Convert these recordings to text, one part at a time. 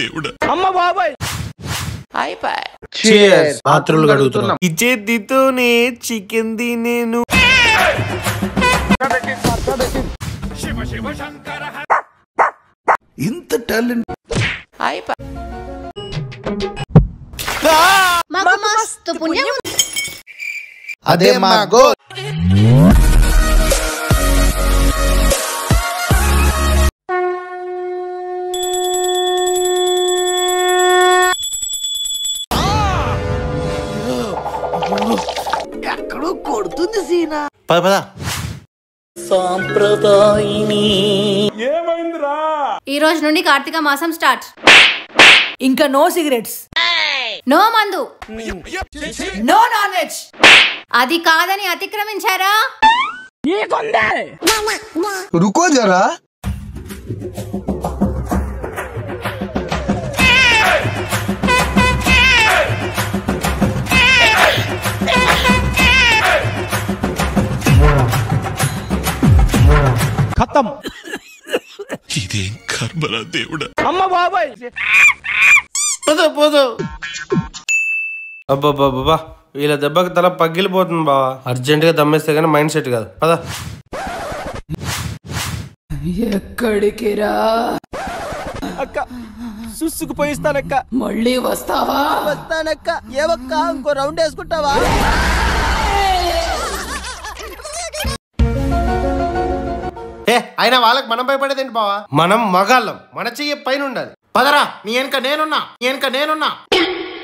దేవుడా అమ్మ బాబాయ్ పాత్రలు కడుగుతున్నాం. ఈ చేతితోనే చికెన్ తినేను. ఇంత టాలెంట్ మస్తు పుణ్యం. అదే మా గోల్. ఎక్కడో కొడుతుంది సీనా. పద పద. ఈ రోజు నుండి కార్తీక మాసం స్టార్ట్. ఇంకా నో సిగరెట్స్, నో మందు, నో నాన్ వెజ్. అది కాదని అతిక్రమించారా? రుకో జరా. ఖతం. ఇదేం కర్మరా దేవుడా. అమ్మ బాబాయ్. పోదు పోదు. అబ్బాబ్బాబ్బా, వీళ్ళ దెబ్బకి తల పగిలిపోతుంది బావా. అర్జెంట్ గా దమ్మేస్తే గానీ మైండ్ సెట్ కాదు. పద. ఎక్కడికి రా? అక్క సుసుకు పోయిస్తానక్క. మళ్ళీ వస్తావా? వస్తానక్క. ఏవక్క ఇంకో రౌండ్ వేసుకుంటావా? అయినా వాళ్ళకి మనం భయపడేదేంటి బావా? మనం మగాళ్ళం, మన చెయ్యి పైన ఉండాలి. పదరా, నీ వెనక నేనున్నా.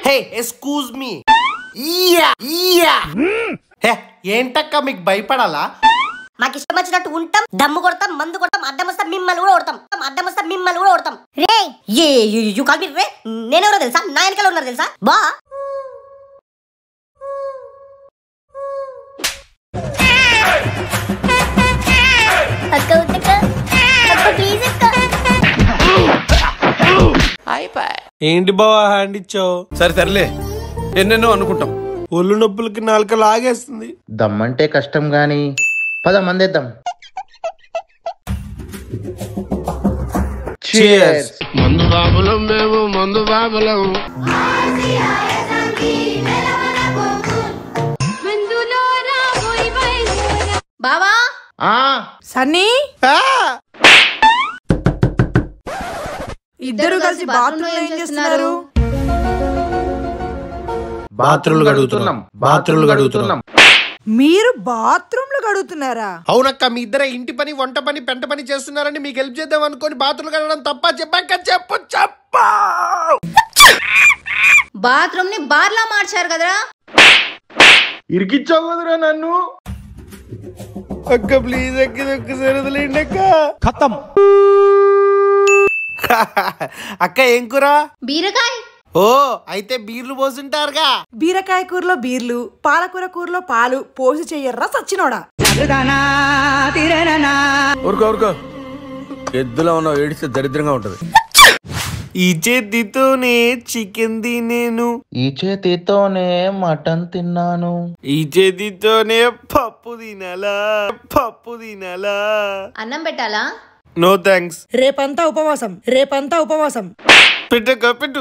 Hey excuse me. ఏంటక్క మీకు భయపడాలా? మాకు ఇష్టం వచ్చినట్టు ఉంటాం, దమ్ము కొడతాం, మందు కొడతాం, అడ్డం వస్తే మిమ్మల్ని కూడా కొడతాం. రే యు కాల్ మీ రే. నేనెవరో తెలుసా? నా వెనకాల ఉన్నారు తెలుసా? బా అక్క ప్లీజ్ అక్క. ఏంటి బావా హ్యాండ్ ఇచ్చావు? సర్లే, ఎన్నెన్నో అనుకుంటాం. ఒళ్ళు నొప్పులకి నాలుక లాగేస్తుంది. దమ్మంటే కష్టం గాని పద మందేద్దాం. చీర్స్. మందు బాబులం మేము, మందు బాబులం. బావా సన్నీ, ఇద్దరు కలిసి బాత్రూమ్ ఏం చేస్తున్నారు? బాత్రూమ్లు కడుగుతున్నాం. మీరు బాత్రూమ్లు కడుగుతున్నారా? అవునక్క, మీ ఇద్దరే ఇంటి పని, వంట పని, పెంట పని చేస్తున్నారని మీకు హెల్ప్ చేద్దాం అనుకోని బాత్రూమ్ కడగడం తప్ప? చెప్పు. బాత్రూమ్ ని బార్లా మార్చారు కదరా. ఇరికిచ్చావు కదరా నన్ను. అక్క ప్లీజ్ ఒక్కసారి వదిలేండి అక్క. ఖతం. అక్క ఏం కూర? బీరకాయ. ఓ అయితే బీర్లు పోసుంటారుగా. బీరకాయ కూరలో బీర్లు, పాలకూర కూరలో పాలు పోసి చెయ్యర్రా సచ్చినోడా. ఊరుకో ఎద్దులో ఉన్న ఏడిస్తే దరిద్రంగా ఉంటది. ఈ చేతితోనే చికెన్ తినేను. ఈ చేతితోనే మటన్ తిన్నాను. ఈ చేతితోనే పప్పు తినాలా. అన్నం పెట్టాలా? No thanks. రేపంతా ఉపవాసం. పెట్టు.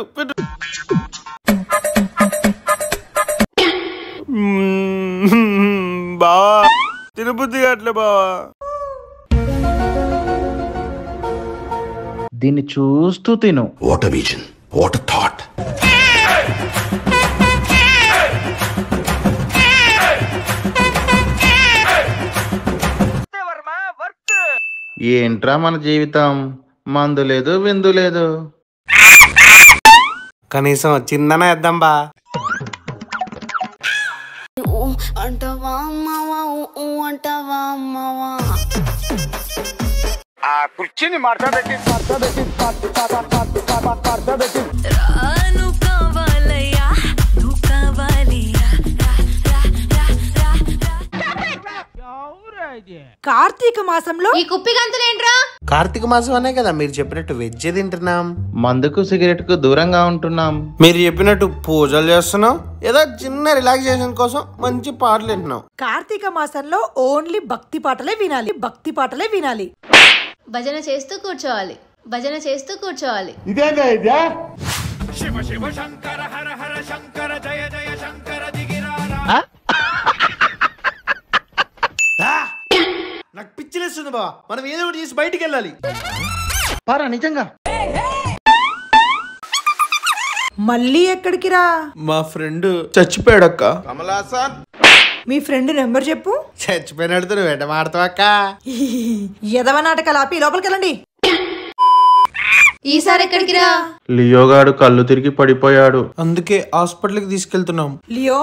బావా తినబుద్ధి కావట్లే బావా. దీన్ని చూస్తూ తిను. What a vision, what a thought. ఏంట్రా మన జీవితం, మందు లేదు విందు లేదు. కనీసం చిన్ననా వేద్దాం బా. అంటావా అమ్మావా ఆ కుర్చీని మార్చబెట్టి కార్తీక మాసంలో ఈ కుప్పి గంతులేంట్రా? కార్తీక మాసం అనే కదా మీరు చెప్పినట్టు వెజ్ తింటున్నాం, మందుకు సిగరెట్ కు దూరంగా ఉంటున్నాం. మీరు చెప్పినట్టు పూజలు చేస్తున్నాం, ఏదో చిన్న రిలాక్సేషన్ కోసం మంచి పాటలు వింటున్నాం. కార్తీక మాసంలో ఓన్లీ భక్తి పాటలే వినాలి. భజన చేస్తూ కూర్చోవాలి. భజన చేస్తూ కూర్చోవాలి. నాకు పిచ్చిలేస్తుంది బావా, మనం ఏదో ఒకటి చేసి బయటికి వెళ్ళాలి. పారా నిజంగా. మళ్ళీ ఎక్కడికి రా? మా ఫ్రెండ్ చచ్చిపోయాడక్క. మీ ఫ్రెండ్ నెంబర్ చెప్పు. చచ్చిపోయినట్టు నువ్వు వెంట మాడతావు అక్క. ఎదవ నాటకాలు ఆపి లోపలికి వెళ్ళండి. ఈసారి ఎక్కడికి రా? లియోగాడు కళ్ళు తిరిగి పడిపోయాడు. అందుకే హాస్పిటల్కి తీసుకెళ్తున్నాం. లియో,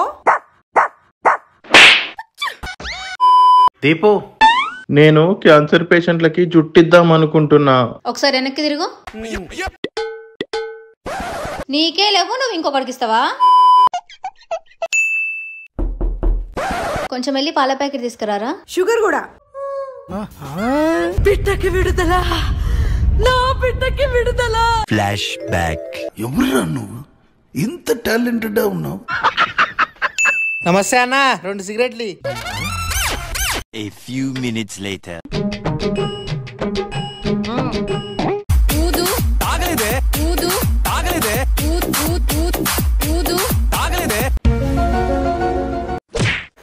దీపు, నేను క్యాన్సర్ పేషెంట్లకి జుట్టిద్దాం అనుకుంటున్నా. ఒకసారి వెనక్కి తిరుగు. నీకే లేవు, నువ్వు ఇంకొకటికి ఇస్తావా? కొంచెం వెళ్ళి పాల ప్యాకెట్ తీసుకురారా. షుగర్ కూడా. బిడ్డకి విడుదల, నా బిడ్డకి విడుదల. Flash back. ఎవరురా నువ్వు ఇంత టాలెంటెడ్ ఉన్నావు? నమస్తే అన్న, 2 సిగరెట్లు. A few minutes later. ఊదు తాగలేదే, ఊదు తాగలేదే, ఊదు తాగలేదే.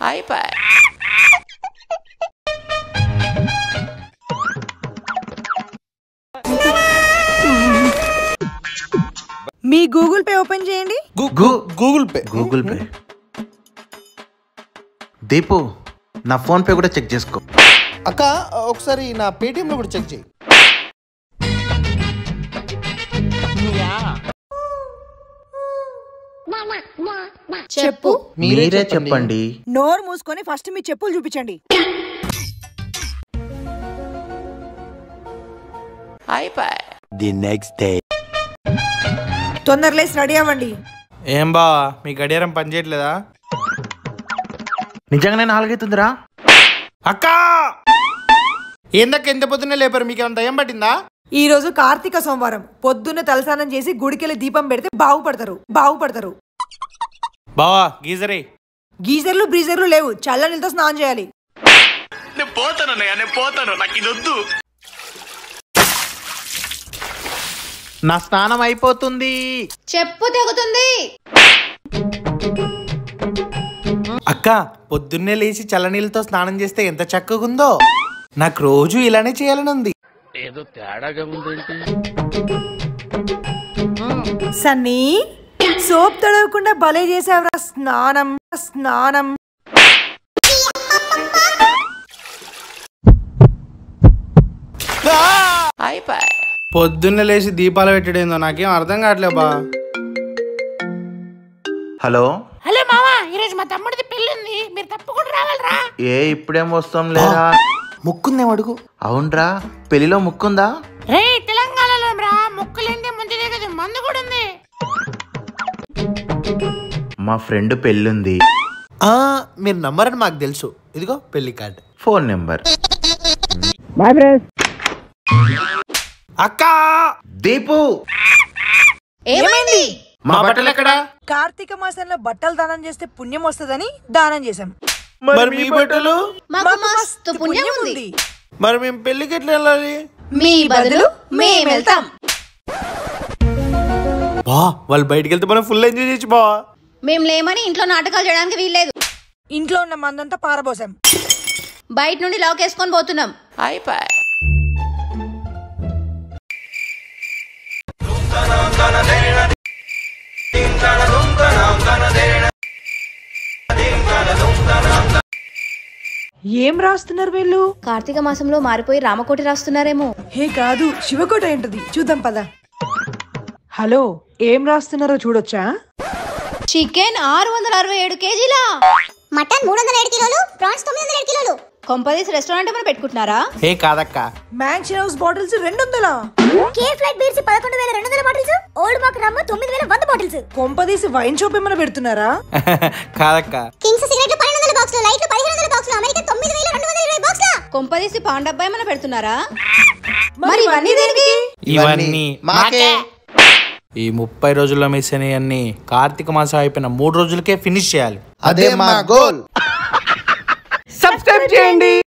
అయిపోయి. మీ గూగుల్ పే ఓపెన్ చేయండి. Google pay. Google pay. Deepu, నా ఫోన్ పే కూడా చెక్ చేసుకో. అక్క ఒకసారి నా పేటిఎం లో కూడా చెక్ చేయి. చెప్పు. మీరే చెప్పండి. నోరు మూసుకొని ఫస్ట్ మీ చెప్పులు చూపించండి. అయిపోయి. The next day. తొందర లేసి రెడీ అవ్వండి. ఏం బావా, మీ గడియారం పనిచేయట్లేదా? నిజంగానే 4 అవుతుందిరా. అక్క ఏందక్క ఎంత పొద్దున్నే లేపారు? మీకు ఏమైనా దయ్యం పట్టిందా? ఈ రోజు కార్తీక సోమవారం. పొద్దున్నే తలస్నానం చేసి గుడికెళ్ళి దీపం పెడితే బాగుపడతారు. బావా గీజరే. గీజర్లు బ్రీజర్లు లేవు, చల్ల నీళ్ళతో స్నానం చేయాలి. నేను పోతాను, నాకు ఇది వద్దు. నా స్నానం అయిపోతుంది. చెప్పు తెగుతుంది. అక్క, పొద్దున్నే లేచి చల్లనీళ్ళతో స్నానం చేస్తే ఎంత చక్కగా ఉందో. నాకు రోజు ఇలానే చేయాలని ఉంది. సన్నీ, సోప్ తడవకుండా భలే చేసావురా స్నానం. అయిపోయి. పొద్దున్నే లేచి దీపాలు పెట్టడేందో నాకేం అర్థం కావట్లే బా. హలో మామా, ఈరోజు మా తమ్ముడిది పెళ్లి ఉంది, మీరు తప్పకుండా రావాలరా. ఇప్పుడేం వస్తాం లేరా. ముక్కుందే అడుగు. అవునరా, పెళ్లిలో ముక్కుందా? రే, తెలంగాణలో రా ముక్కులేందే ముందు దిగదు, మందు కూడా ఉంది. మా ఫ్రెండ్ పెళ్ళుంది. మీరు నంబర్ అని మాకు తెలుసు. ఇదిగో పెళ్లి కార్డు. Phone number. అక్క దీపు, ఏమైంది? మా బట్టలు ఎక్కడా? కార్తీక మాసంలో బట్టలు దానం చేస్తే పుణ్యం వస్తుందని దానం చేశాం. మరి మీ బట్టలు? మాకు మస్తు పుణ్యం ఉంది. మరి మేము పెళ్లికి ఎట్లా వెళ్ళాలి? మీ బదులు మేము వెళ్తాం. బా, వాళ్ళు బయటికి వెళ్తే మనం ఫుల్ ఎంజాయ్ చేయొచ్చు బావా. మేము లేమని ఇంట్లో నాటకాలు చేయడానికి వీల్లేదు. ఇంట్లో ఉన్న మందంతా పారబోసాం. బయట నుండి లాక్ వేసుకొని పోతున్నాం. అయిపోయి. ఏం రాస్తున్నారు వీళ్ళు? కార్తీక మాసంలో మారిపోయి రామకోటి రాస్తున్నారేమో. హే కాదు, శివకోట ఏంటది చూద్దాం పద. హలో, ఏం రాస్తున్నారో చూడొచ్చా? చికెన్ 667 కేజీలా, మటన్ 307 కిలోలు, ప్రాన్స్ 907 కిలోలు. కొంపదీస్ రెస్టారెంట్ ఏమైనా పెట్టుకుంటున్నారా? ఏ కాదక్క, mansion house bottles 200. KF light beers 11,200 bottles, old Monk rum 9,100 bottles. కొంపదీసి వైన్ షాప్ ఏమైనా పెడుతున్నారా? కాదక్క, కింగ్స్ సిగరెట్లు 1200 బాక్సులు, లైట్లు 1500 బాక్సులు, అమెరికా 9,220 బాక్సులు. కొంపదీసి పాండబ్బాయి ఏమైనా పెడుతున్నారా? మరి ఇవన్నీ దేనికి? ఇవన్నీ ఈ 30 రోజుల్లో మిస్ అయినవన్నీ కార్తీక మాసం అయిపోయిన 3 రోజులకే ఫినిష్ చేయాలి. అదే మా గోల్. సబ్స్క్రైబ్ చేయండి.